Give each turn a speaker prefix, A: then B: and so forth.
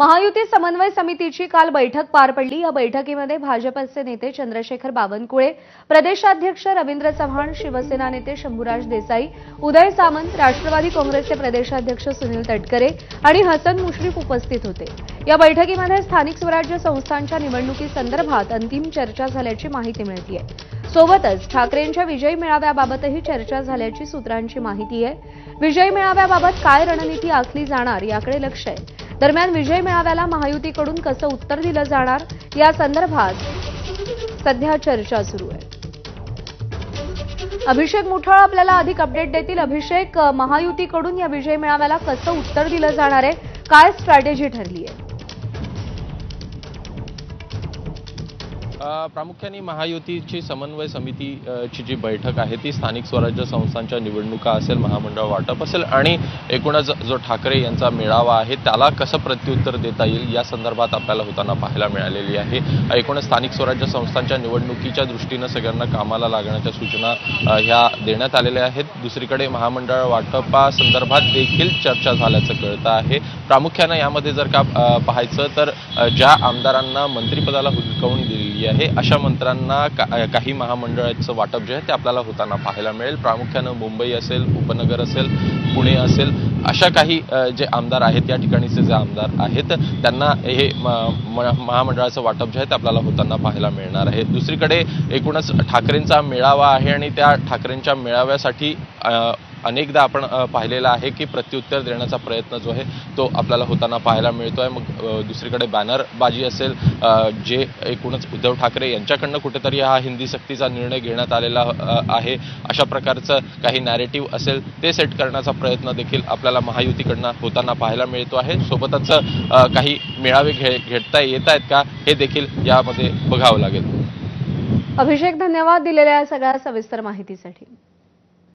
A: महायुती समन्वय समितीची काल बैठक पार पडली। या बैठकीमध्ये भाजपचे नेते चंद्रशेखर बावनकुळे, प्रदेशाध्यक्ष रवींद्र चव्हाण, शिवसेना नेते शंभूराज देसाई, उदय सामंत, राष्ट्रवादी काँग्रेसचे प्रदेशाध्यक्ष सुनील तटकरे आणि हसन मुश्रीफ उपस्थित होते। या बैठकीमध्ये स्थानिक स्वराज्य संस्थांच्या निवडणुकीसंदर्भात अंतिम चर्चा झाल्याची माहिती मिळते आहे। सोबतच ठाकरेंच्या विजयी मेळाव्याबाबतही चर्चा झाल्याची सूत्रांची माहिती आहे। विजयी मेळाव्याबाबत काय रणनीती आखली जाणार याकडे लक्ष आहे। दरम्यान विजय मेळाव्याला महायुतीकडून कसं उत्तर दिलं जाणार या संदर्भात सध्या चर्चा सुरू आहे। अभिषेक मुठाळ आपल्याला अधिक अपडेट देतील। अभिषेक, महायुतीकडून या विजय मेळाव्याला कसं उत्तर दिलं जाणार आहे, काय स्ट्रॅटेजी ठरली आहे?
B: प्रामुख्याने महायुतीची समन्वय समितीची जी बैठक आहे ती स्थानिक स्वराज्य संस्थांच्या निवडणुका असेल, महामंडळ वाटप असेल आणि एकूणच जो ठाकरे यांचा मेळावा आहे त्याला कसं प्रत्युत्तर देता येईल या संदर्भात आपल्याला होताना पाहायला मिळालेली आहे। एकूणच स्थानिक स्वराज्य संस्थांच्या निवडणुकीच्या दृष्टीनं सगळ्यांना कामाला लागण्याच्या सूचना ह्या देण्यात आलेल्या आहेत। दुसरीकडे महामंडळ वाटपासंदर्भात देखील चर्चा झाल्याचं कळतं आहे। प्रामुख्यानं यामध्ये जर का पाहायचं तर ज्या आमदारांना मंत्रिपदाला हुलकावून दिलेली आहे अशा मंत्र्यांना काही महामंडळाचं वाटप जे आहे ते आपल्याला होताना पाहायला मिळेल। प्रामुख्यानं मुंबई असेल, उपनगर असेल, पुणे असेल, अशा काही जे आमदार आहेत या ठिकाणीचे जे आमदार आहेत त्यांना हे महामंडळाचं वाटप जे आहे ते आपल्याला होताना पाहायला मिळणार आहे। दुसरीकडे एकूणच ठाकरेंचा मेळावा आहे आणि त्या ठाकरेंच्या मेळाव्यासाठी अनेकदा आपण पाहिलेलं आहे की प्रत्युत्तर देण्याचा प्रयत्न जो आहे तो आपल्याला होताना पाहायला मिळतोय। मग दुसरीकडे बॅनरबाजी असेल, जे एकूणच उद्धव ठाकरे यांच्याकडनं कुठेतरी हा हिंदी सक्तीचा निर्णय घेण्यात आलेला आहे अशा प्रकारचं काही नॅरेटिव्ह असेल ते सेट करण्याचा प्रयत्न देखील आपल्याला महायुतीकडनं होताना पाहायला मिळतो आहे। सोबतच काही मेळावे घेता येत आहेत का हे देखील यामध्ये बघावं लागेल।
A: अभिषेक, धन्यवाद दिलेल्या सगळ्या सविस्तर माहितीसाठी।